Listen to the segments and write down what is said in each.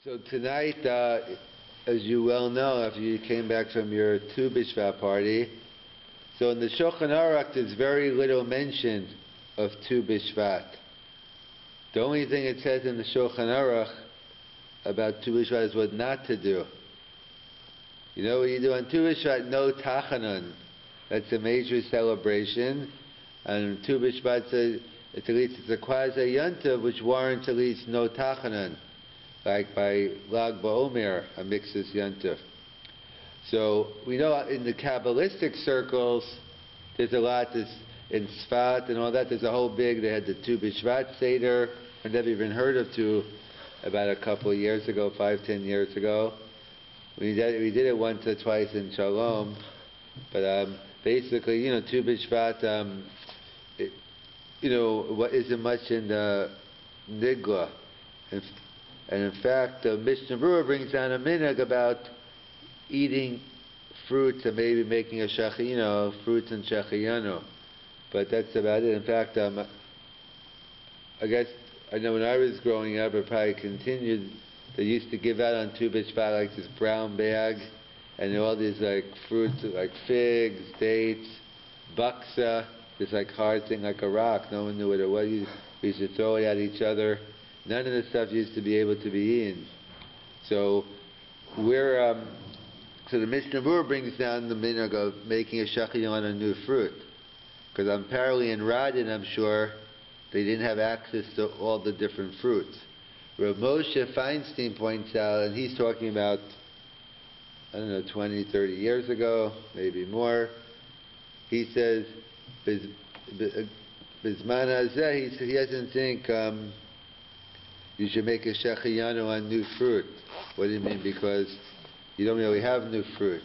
So tonight, as you well know, after you came back from your Thu B'Shvat party, so in the Shulchan Aruch there's very little mention of Thu B'Shvat. The only thing it says in the Shulchan Aruch about Thu B'Shvat is what not to do. You know what you do on Thu B'Shvat? No Tachanun. That's a major celebration. And Thu B'Shvat says it's a quasi yontiv which warrants at least no Tachanun. Like by Lag BaOmer, a mixes yontif. So we know in the Kabbalistic circles, there's a lot. In Sfat and all that, there's a whole big. They had the Thu B'Shvat Seder. I never even heard of Thu about a couple of years ago, 5-10 years ago. We did it once or twice in Shalom, but basically, Thu B'Shvat, what isn't much in the Nigla. And in fact, the Mishnah Berurah brings down a minhag about eating fruits and maybe making a fruits and shechiyanu. But that's about it. In fact, I guess, I know when I was growing up, it probably continued, they used to give out on Thu B'Shvat like this brown bag, and all these like fruits like figs, dates, baksa, this like hard thing like a rock. No one knew what it was. We used to throw it at each other. None of this stuff used to be able to be eaten. So so the Mishnah Berurah brings down the minhag of making a shechiyah on a new fruit. Because apparently in Radin, I'm sure, they didn't have access to all the different fruits. Rav Moshe Feinstein points out, and he's talking about, 20, 30 years ago, maybe more. He says, Bizman Hazeh, he doesn't think you should make a shechiyanu on new fruit. What do you mean? Because you don't really have new fruit.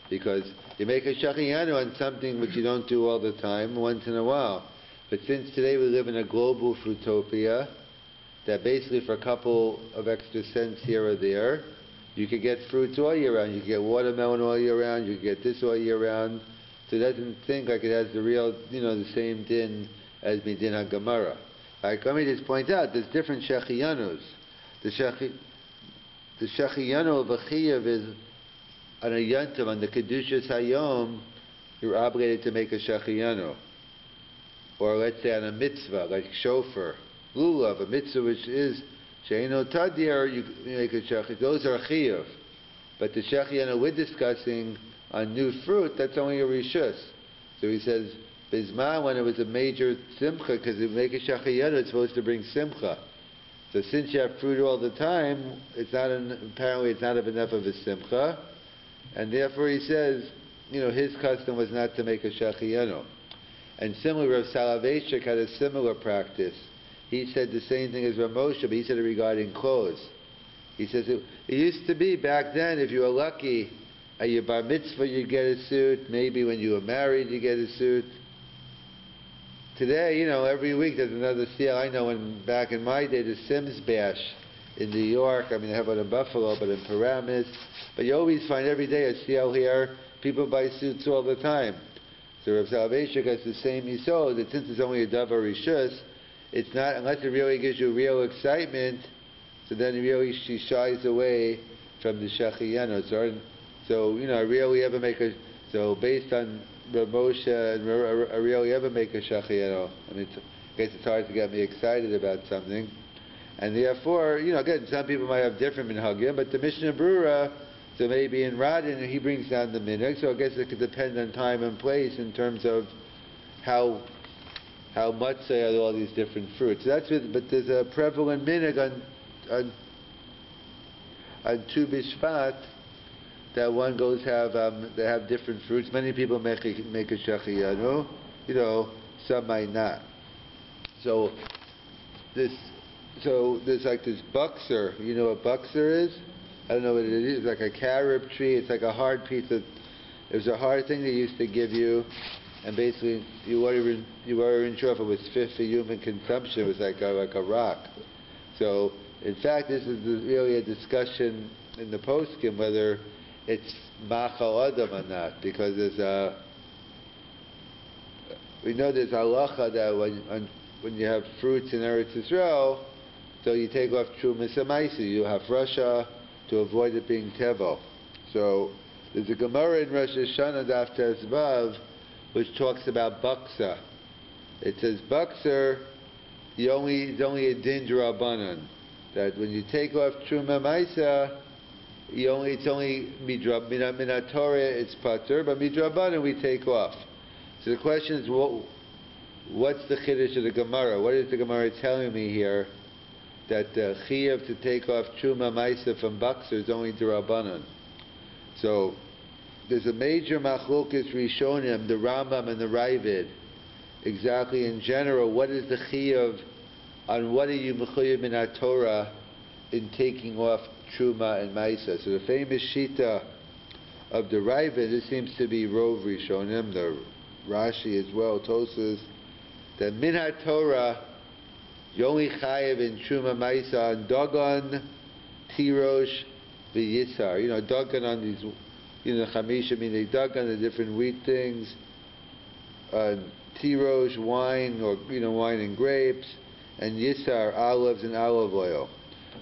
Because you make a shechiyanu on something which you don't do all the time, once in a while. But since today we live in a global fruitopia, that basically for a couple of extra cents here or there, you could get fruits all year round. You could get watermelon all year round. You could get this all year round. So it doesn't think like it has the real, the same din as Midin HaGemara. Like, let me just point out, there's different shechiyanus. The shechiyanu of a chiyav is on a yontiv, on the Kedushas Hayom, you're obligated to make a shechiyanu. Or let's say on a mitzvah, like shofar, lulav, a mitzvah which is she'eino tadir, you make a shechiyanu. Those are chiyav. But the shechiyanu we're discussing on new fruit, that's only a rishus. So he says, Bizman, when it was a major simcha, because if you make a shechiyanu, it's supposed to bring simcha. So since you have fruit all the time, apparently it's not enough of a simcha, and therefore he says, his custom was not to make a shechiyanu. And similarly, Rav Soloveitchik had a similar practice. He said the same thing as Rav Moshe, but he said it regarding clothes. He says it used to be back then, if you were lucky, at your bar mitzvah you get a suit, maybe when you were married you get a suit. Today, every week there's another sale. I know when back in my day, the Sims Bash in New York, they have it in Buffalo, but in Paramus. But you always find every day a sale here. People buy suits all the time. So Rav Soloveitchik has the same yisod, that since it's only a davar rishus, it's not, unless it really gives you real excitement, so then she shies away from the shechiyanu. So, I rarely ever make so based on Rav Moshe, I rarely ever make a shechiyanu. I guess it's hard to get me excited about something. And therefore, again, some people might have different minhagim, but the Mishnah Berurah, so maybe in Radin, he brings down the minhag, so I guess it could depend on time and place in terms of how much they are all these different fruits. So but there's a prevalent minhag on Thu B'Shvat, that one goes they have different fruits. Many people make a shechiyanu, some might not. So there's like this buxer. You know what buxer is? I don't know what it is. It's like a carob tree. It's like a hard piece of. It was a hard thing they used to give you, and basically you weren't sure if it was fit for human consumption. It was like a rock. So in fact, this is really a discussion in the poskim whether it's machal adam or not, because we know there's halacha that when you have fruits in Eretz Yisrael, So you take off Trumas Amaisa, you have Russia to avoid it being Tevel. So there's a Gemara in Rosh Hashanah Daf Tezvav which talks about Baksa. It says Baksa, it's only a din d'Rabbanan, that when you take off Truma Maisa, it's only Minat Torah, it's Pater, but Midrabanan we take off. So the question is, what's the Chiddush of the Gemara? What is the Gemara telling me here? That the Chiyuv to take off Truma Maisa from Baksa is only d'Rabbanan. So there's a major Machlokes Rishonim, the Rambam and the Ravid, exactly in general, what is the Chiyuv, on what are you Mechuyev in Torah in taking off Truma and Maisa? So the famous Shita of the Ravid, this seems to be Rov Rishonim, the Rashi as well, Tosas, that Min HaTorah, you only chayev in Truma Maisa on Dagon, Tirosh, V'Yisar. Dagon on these, Chamisha, they dug on the different wheat things, Tirosh, wine, or wine and grapes, and Yisar, olives and olive oil.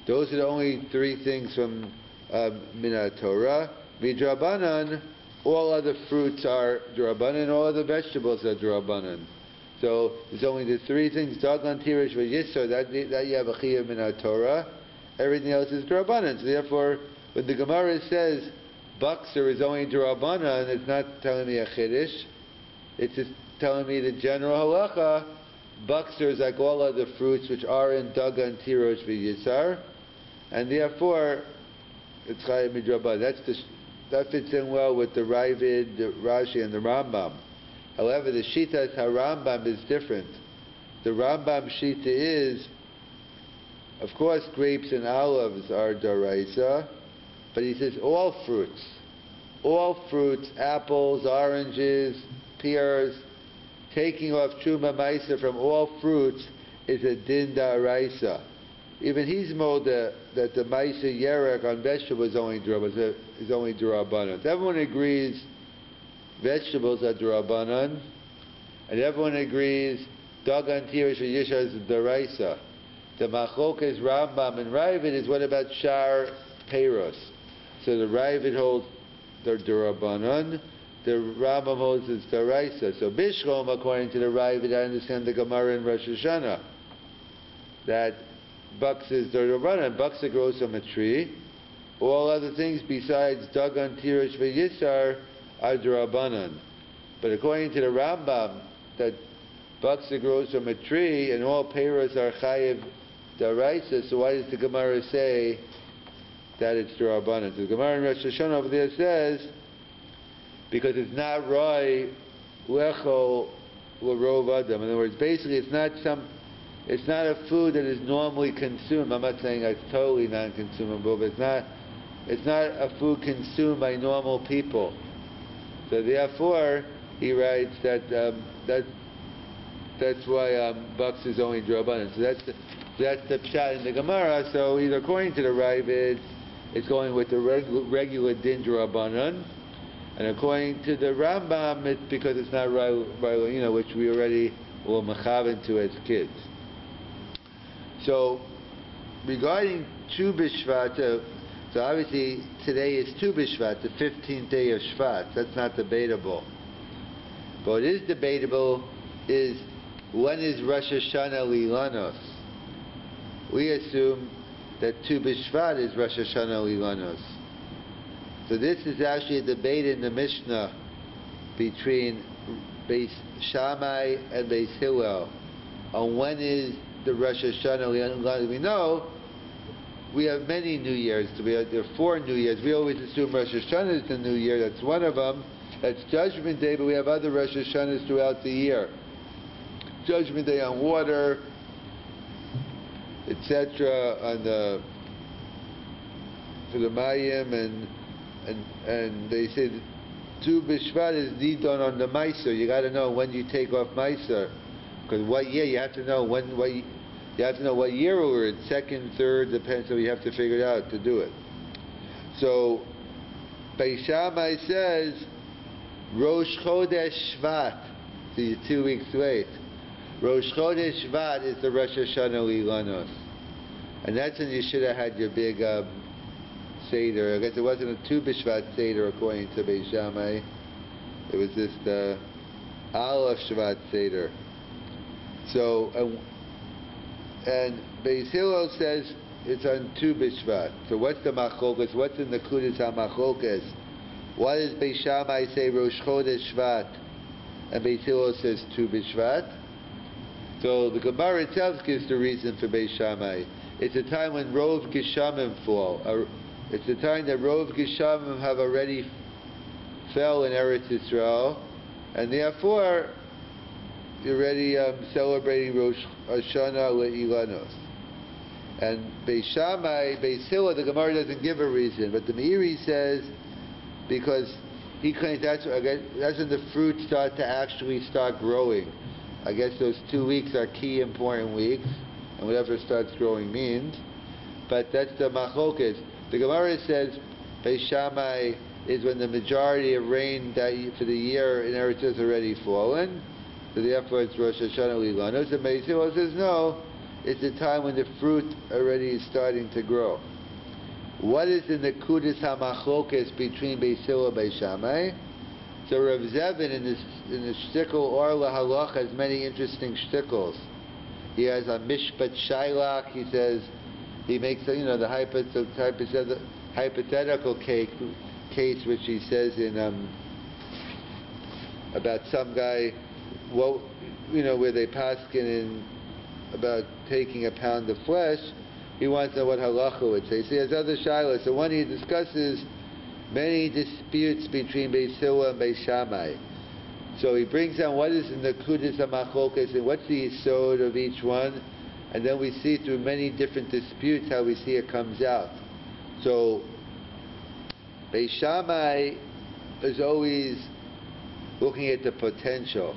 Those are the only three things from Minat Torah. Midrabanan, all other fruits are D'Rabbanan, all other vegetables are D'Rabbanan. So there's only the three things, Dagon, Tirosh, V'Yisar, that you have a Chiyuv Minat Torah. Everything else is D'Rabbanan. So therefore, when the Gemara says Bakser is only D'Rabbanan, it's not telling me a Chiddush. It's just telling me the general halacha. Bakser is like all other fruits which are in Dagan, Tirosh, V'Yisar, and therefore it's Chayav Midrabanan. That fits in well with the Ravid, the Rashi, and the Rambam. However, the Shita HaRambam is different. The Rambam Shita is, of course, grapes and olives are Daraisa, but he says all fruits, apples, oranges, pears, taking off Truma Maisa from all fruits is a din da'araisa. Even he's mold that the Maisa Yerek on vegetables is only d'Rabbanan. Everyone agrees vegetables are d'Rabbanan, and everyone agrees Dagan, Tirosh, Yishar is d'Araisa. The Machlokes Rambam and Ravid is what about Shar Peiros? So the Ravid holds they're d'Rabbanan, the Rambam holds it's d'Araisa. So Bishlam, according to the Ravid, I understand the Gemara in Rosh Hashanah, that Baksa is d'Rabbanan. Baksa grows from a tree. All other things besides Dagan, Tirosh, V'Yisar are d'Rabbanan. But according to the Rambam, that Baksa grows from a tree and all peiros are chayiv d'Araisa, so why does the Gemara say that it's d'Rabbanan? So the Gemara in Rosh Hashanah over there says, because it's not roi lechol l'rov adam. In other words, basically it's not a food that is normally consumed. I'm not saying it's totally non-consumable, but it's not a food consumed by normal people. So therefore, he writes that that's why Bucks is only d'Rabbanan. So that's the pshat in the Gemara. So either according to the Ravid, it's going with the regular din d'Rabbanan, and according to the Rambam, it's because it's not which we already were mechaven to as kids. So regarding Tu B'Shvat, so obviously today is Tu B'Shvat, the 15th day of Shvat. That's not debatable. But what is debatable is when is Rosh Hashanah Lilanos? We assume that Tu B'Shvat is Rosh Hashanah Lilanos. So this is actually a debate in the Mishnah between Beis Shammai and Beis Hillel on when is the Rosh Hashanah Lilanos. We know we have many New Years. There are 4 New Years. We always assume Rosh Hashanah is the New Year. That's one of them. That's Judgment Day, but we have other Rosh Hashanahs throughout the year. Judgment Day on water, etc. For the Mayim, and they say Tu B'Shvat is Nidon on the Meiser. You got to know when you take off Meiser, because what year you have to know you have to know what year we're in, second, third, depends. So you have to figure it out to do it. So Beis Shammai says Rosh Chodesh Shvat. So you're 2 weeks late. Rosh Chodesh Shvat is the Rosh Hashanah Lilanos. And that's when you should have had your big Seder. I guess it wasn't a Thu B'Shvat Seder according to Beis Shammai. It was just Aleph Shvat Seder. So, and Beis Hillel says it's on Thu B'Shvat. So what's the Machlokas? What's in the Kudas HaMachlokas? Why does Beis Shammai say Rosh Chodesh Shvat and Beis Hillel says Thu B'Shvat? So the Gemara itself gives the reason for Beis Shammai. It's a time when Rov Geshamim fall. It's a time that Rov Geshamim have already fell in Eretz Yisrael, and therefore you're already celebrating Rosh Hashanah Le'ilanos. And Beis Shammai, Beis Hillel, the Gemara doesn't give a reason, but the Meiri says because he claims that's when the fruits start to actually start growing. I guess those 2 weeks are key important weeks, and whatever starts growing means. But that's the Machlokas. The Gemara says Beis Shammai is when the majority of rain for the year in Eretz has already fallen, so therefore it's Rosh Hashanah Lilanos. And Beis Hillel says no, it's the time when the fruit already is starting to grow. What is in the Kudas HaMachlokas between Beis Hillel and Beis Shammai? So Rav Zevin in the shtickle Or LaHalach has many interesting shtickles. He has a Mishpat Shailach. He says he makes the hypothetical case which he says in about some guy, where they paskin in about taking a pound of flesh. He wants to know what halacha would say. So he has other shilas. So one he discusses many disputes between Beis Hillel and Beis Shammai. So he brings down what is in the Kudas HaMachlokas and what's the yesod of each one, and then we see through many different disputes how we see it comes out. So Beis Shammai is always looking at the potential,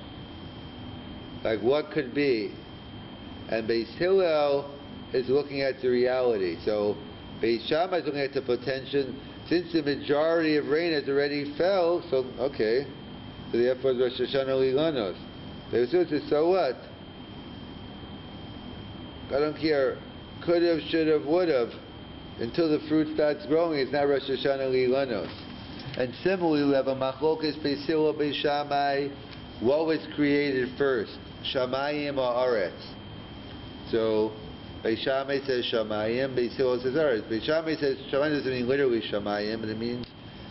like what could be, and Beis Hillel is looking at the reality. So Beis Shammai is looking at the potential. Since the majority of rain has already fell, so okay, so therefore Rosh Hashanah Lilanos. Beis Hillel says, so what? I don't care. Could have, should have, would have. Until the fruit starts growing, it's not Rosh Hashanah Lilanos. And similarly, we have a Machlokas Beis Hillel Beis Shammai. What was created first, Shamayim or Aretz? So Beis Shammai says Shamayim, Beis Hillel says Aretz. Beis Shammai says Shamayim doesn't mean literally Shamayim, but it means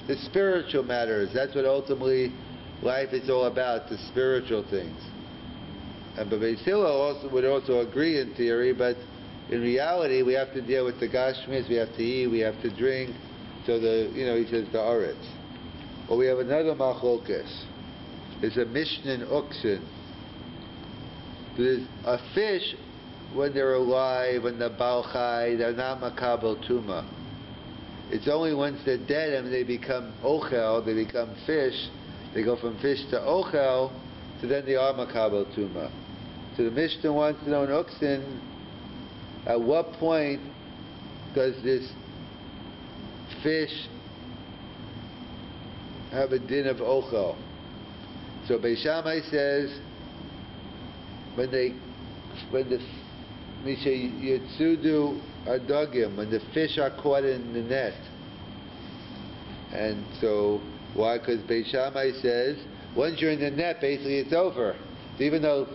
the spiritual matters. That's what ultimately life is all about, the spiritual things. And but Beis Hillel would also agree in theory, but in reality we have to deal with the Gashmis, we have to eat, we have to drink. So he says the Aretz. Well, we have another Machlokas. There's a Mishnah in Uksin. There's a fish. When they're alive, when they're Baal Chai, they're not Makabel Tuma. It's only once they're dead and they become Ochel, they become fish, they go from fish to Ochel, so then they are Makabel Tuma. So the Mishnah wants to know in Uksin, at what point does this fish have a din of Ochel? So Beis Shammai says, when the Misha Yitzudu Adagim, when the fish are caught in the net. And so, why? Because Beis Shammai says, once you're in the net, basically it's over. So even though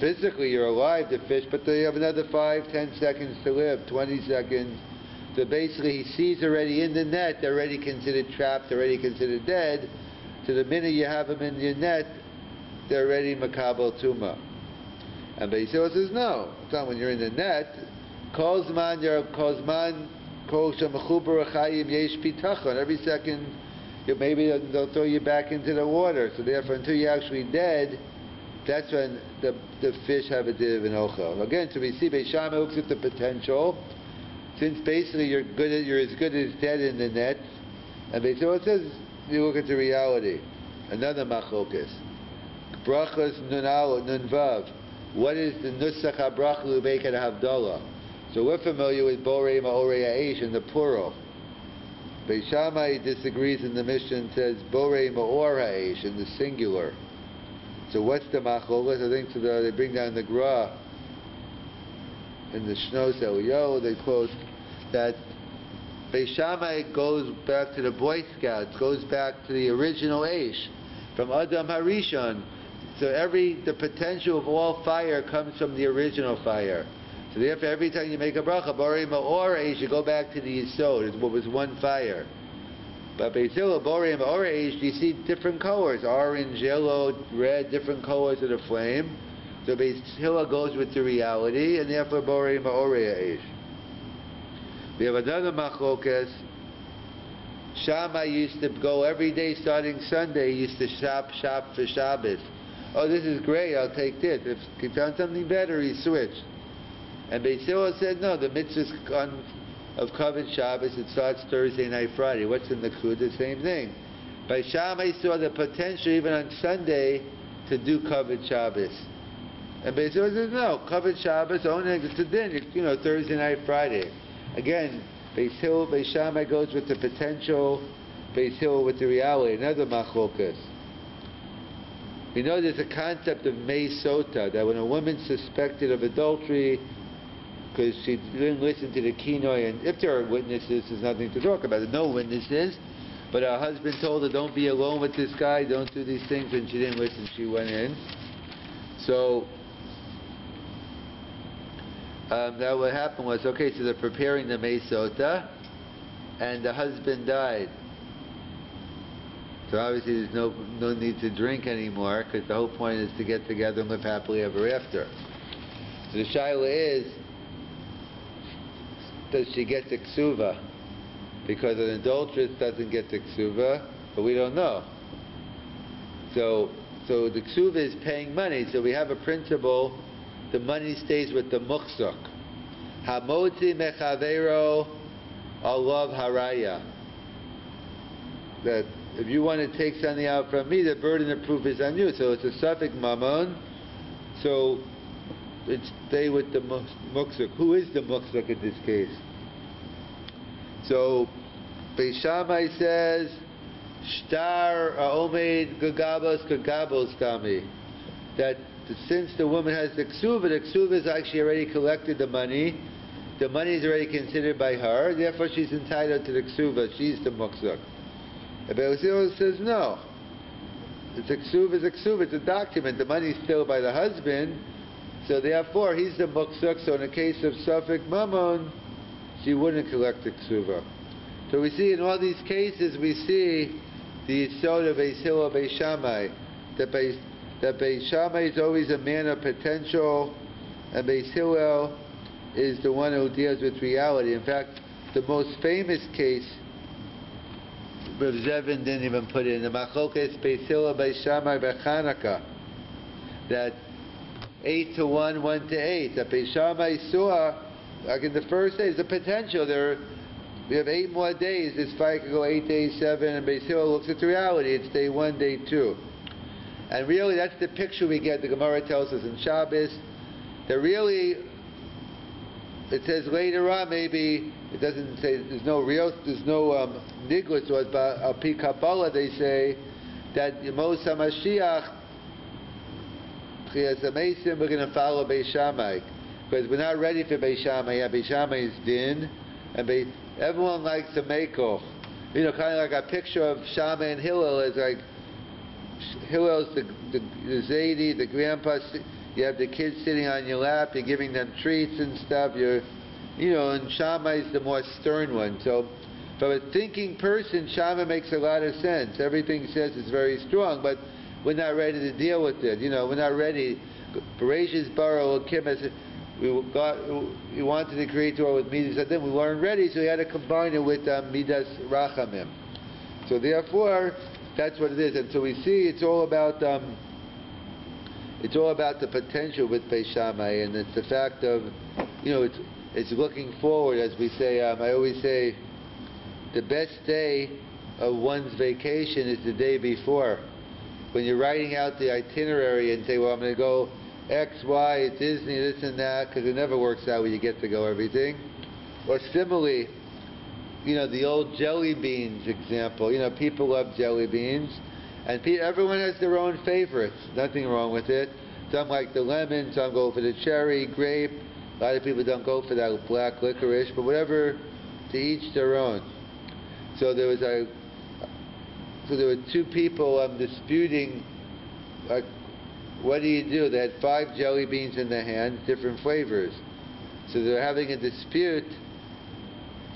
physically you're alive, the fish, but they have another 5, 10 seconds to live, 20 seconds. So basically he sees already in the net, they're already considered trapped, they're already considered dead. So the minute you have them in your net, they're already Makabel Tuma. And Beis Hillel says, no, it's not when you're in the net. Kol zman kol shemechuber chayim yesh pitachon. Every second, maybe they'll throw you back into the water. So therefore, until you're actually dead, that's when the fish have a din of an ochel. Again, so we see Beis Shammai looks at the potential. Since basically you're as good as dead in the net, and Beis Hillel says you look at the reality. Another machlokas. Brachas nun vav. What is the nusach habracha l'beikat havdalah? So we're familiar with borei ma'orei ha'esh in the plural. Beis Shammai disagrees in the Mishnah and says borei ma'or ha'esh in the singular. So what's the machlokas? I think they bring down the Gra. in the Shnos Eliyahu, they quote that Beis Shammai goes back to the Boy Scouts, goes back to the original Aish, from Adam Harishon. So the potential of all fire comes from the original fire. So therefore, every time you make a bracha, Borei Ma'or Aish, you go back to the Yisod, it's what was one fire. But Beis Hillel, Borei Ma'or Aish, you see different colors, orange, yellow, red, different colors of the flame. So Beis Hillel goes with the reality, and therefore Borei Ma'or Aish. We have another machlokas. Shammai used to go every day starting Sunday, he used to shop for Shabbos. Oh, this is great, I'll take this. If he found something better, he switched. And Beis Hillel said, no, the mitzvah of Kavod Shabbos, it starts Thursday night, Friday. What's in the Kud? The same thing. By Shammai saw the potential even on Sunday to do Kavod Shabbos. And Beis Hillel says, no, Kavod Shabbos, only it's a din, Thursday night, Friday. Again, Beis Shammai goes with the potential, Beis Hillel with the reality. Another machlokas. We know there's a concept of mei sota, that when a woman's suspected of adultery because she didn't listen to the kinoi, and if there are witnesses, there's nothing to talk about. There's no witnesses, but her husband told her, don't be alone with this guy, don't do these things, and she didn't listen, she went in. So that what happened was, okay, so they're preparing the mei sota, and the husband died. So obviously there's no need to drink anymore, because the whole point is to get together and live happily ever after. So the shaila is, does she get the ksuva? Because an adulteress doesn't get the ksuva, but we don't know. So the ksuva is paying money. So we have a principle, the money stays with the muksuk. Hamotzi mechavero alav haraya. That if you want to take something out from me, the burden of proof is on you. So it's a suffix mammon. So it's stay with the muksuk. Who is the muksuk in this case? So Beis Shammai says, Shtar omeid gagabos tami. That since the woman has the ksuva has actually already collected the money. The money is already considered by her. Therefore, she's entitled to the ksuva. She's the muksuk. Beis Hillel says no. It's a ksuva. It's a document. The money is still by the husband. So therefore, he's the muksuk. So in the case of suffix mammon, she wouldn't collect the ksuva. So we see in all these cases, we see the yisod of Beis Hillel, Beis Shammai. That Beis Shammai is always a man of potential, and Beis Hillel is the one who deals with reality. In fact, the most famous case, Rav Zevin didn't even put it in the machlokas Beis Hillel, Beis Shammai, B'Chanukah, that 8-1, 1-8. That Beis Shammai saw, like in the first day, there's a potential there. We have 8 more days. This fight could go 8 days, 7, and Beis Hillel looks at the reality. It's day 1, day 2. And really, that's the picture we get. The Gemara tells us in Shabbos that really, it says later on, maybe it doesn't say there's no niglas, but al pi Kabbalah they say that Mos HaMashiach we're going to follow Beis Shammai because we're not ready for Beis Shammai. Yeah, Beis Shammai is din, and everyone likes a mekoch. Kind of like a picture of Shammai and Hillel is like Hillel's the Zaidi, the grandpa. You have the kids sitting on your lap. You're giving them treats and stuff. And Shammai's the more stern one. So, for a thinking person, Shammai makes a lot of sense. Everything he says is very strong, but we're not ready to deal with it. We're not ready. Bereshis bara Elokim, we wanted to create Torah with Midas Adin. We weren't ready, so we had to combine it with Midas Rachamim. So therefore, that's what it is. And so we see it's all about the potential with Beis Shammai, and it's the fact of, it's looking forward, as we say. I always say, the best day of one's vacation is the day before. When you're writing out the itinerary and say, well, I'm going to go X, Y, Disney, this and that, because it never works out when you get to go everything. Or similarly, the old jelly beans example. People love jelly beans, and everyone has their own favorites. Nothing wrong with it. Some like the lemon, some go for the cherry, grape, A lot of people don't go for that black licorice, but whatever, to each their own. So there were two people disputing, like, what do? They had 5 jelly beans in their hand, different flavors. So they're having a dispute.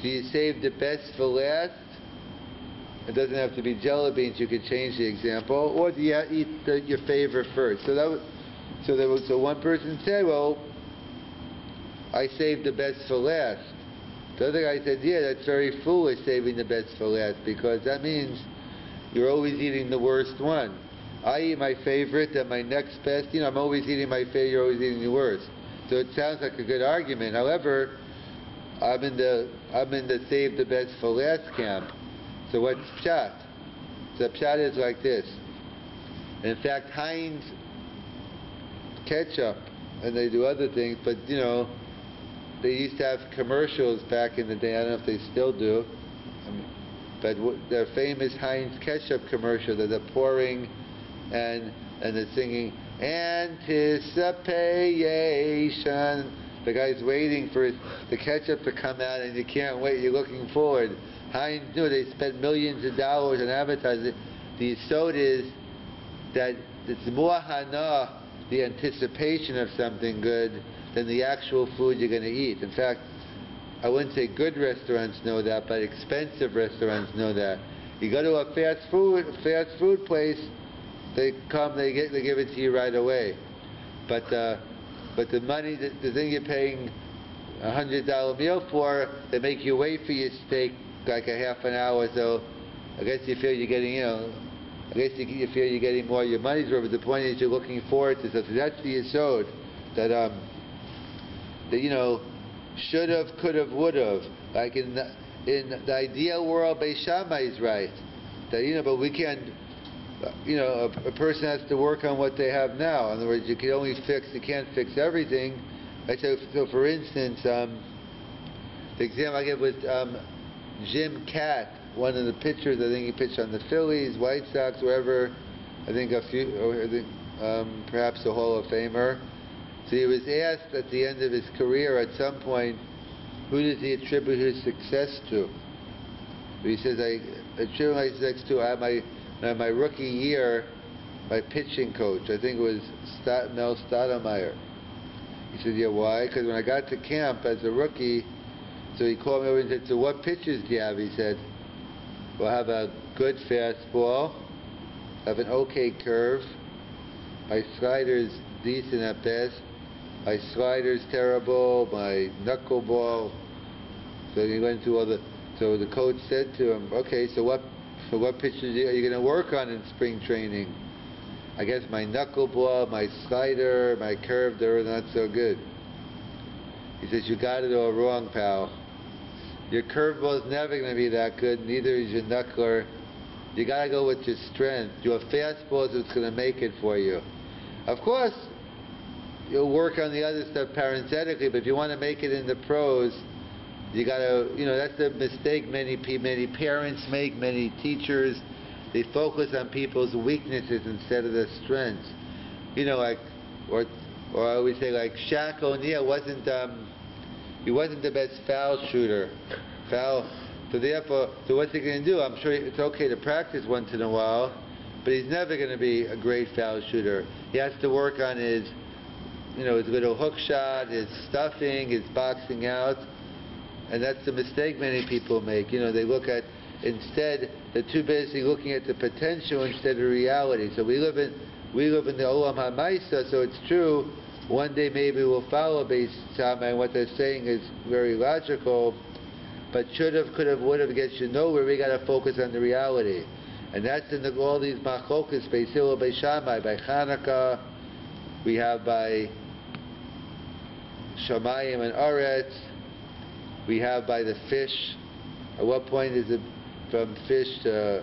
Do you save the best for last? It doesn't have to be jelly beans. You could change the example, or do you eat your favorite first? So one person said, "Well, I saved the best for last." The other guy said, "Yeah, that's very foolish, saving the best for last, because that means you're always eating the worst one. I eat my favorite and my next best. I'm always eating my favorite. You're always eating the worst." So it sounds like a good argument. However, I'm in the save the best for last camp. So what's pshat? So pshat is like this. In fact, Heinz ketchup, and they do other things, but they used to have commercials back in the day. I don't know if they still do, but their famous Heinz ketchup commercial that they're pouring and they're singing anticipation. The guy's waiting for the ketchup to come out, and you can't wait. You're looking forward. Heinz knew they spent millions of dollars on advertising. The yesod is that it's more hana, the anticipation of something good, than the actual food you're going to eat. In fact, I wouldn't say good restaurants know that, but expensive restaurants know that. You go to a fast food place, they give it to you right away. But the money, the thing you're paying $100 meal for, they make you wait for your steak like a half an hour. So I guess you feel you're getting, you feel you're getting more of your money's worth. But the point is, you're looking forward to something. That's the yesod that should have, could have, would have. Like in the ideal world, Beis Shammai is right. That but we can't. A person has to work on what they have now. In other words, you can't fix everything. Right? So for instance, the example I gave was Jim Catt, one of the pitchers. I think he pitched on the Phillies, White Sox, wherever. Perhaps a Hall of Famer. So he was asked at the end of his career, at some point, who does he attribute his success to? He says, I attribute my success to my rookie year, my pitching coach. I think it was Mel Stoudemire. He said, yeah, why? Because when I got to camp as a rookie, so he called me over and said, so what pitches do you have? He said, well, I have a good fastball, I have an okay curve, my slider's decent at best, my slider's terrible, my knuckleball. So he went through so the coach said to him, okay, so what pitches are you going to work on in spring training? I guess my knuckleball, my slider, my curve, they're not so good. He says, you got it all wrong, pal. Your curveball's never going to be that good, neither is your knuckler. You got to go with your strength. Your fastball is what's going to make it for you. Of course, you'll work on the other stuff parenthetically, but if you want to make it in the pros, you got to, that's the mistake many parents make, many teachers. They focus on people's weaknesses instead of their strengths. Or I always say, like, Shaq O'Neal wasn't the best foul shooter. So therefore, what's he going to do? I'm sure it's okay to practice once in a while, but he's never going to be a great foul shooter. He has to work on his little hook shot, his stuffing, his boxing out. And that's the mistake many people make. They look at, instead, they're too busy looking at the potential instead of reality. So we live in the Olam HaMaisa, so it's true. One day maybe we'll follow Beis Shammai, and what they're saying is very logical. But should have, could have, would have gets you nowhere. We got to focus on the reality. And that's in all these machlokas, Beis Hillel, Beis Shammai, by Chanukah, we have by Shamayim and Aretz, we have by the fish. At what point is it from fish to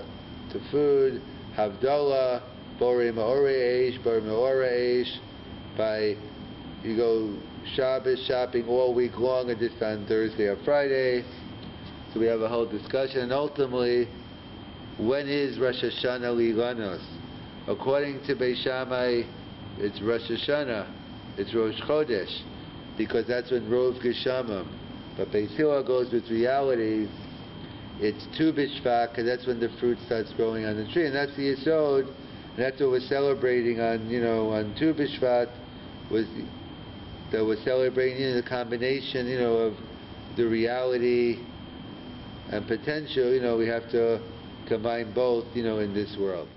food? Havdalah, Borei Ma'orei Eish, Borei Ma'orei Eish. By, you go Shabbos shopping all week long, and just on Thursday or Friday. So we have a whole discussion. And ultimately, when is Rosh Hashanah Lilanos? According to Beis Shammai, it's Rosh Hashanah. It's Rosh Chodesh. because that's when Rov Geshamim. But Beis Hillel goes with reality. It's Tu B'Shvat, because that's when the fruit starts growing on the tree, and that's the Yesod, and that's what we're celebrating on, on Tu B'Shvat, that we're celebrating, the combination, of the reality and potential. We have to combine both, in this world.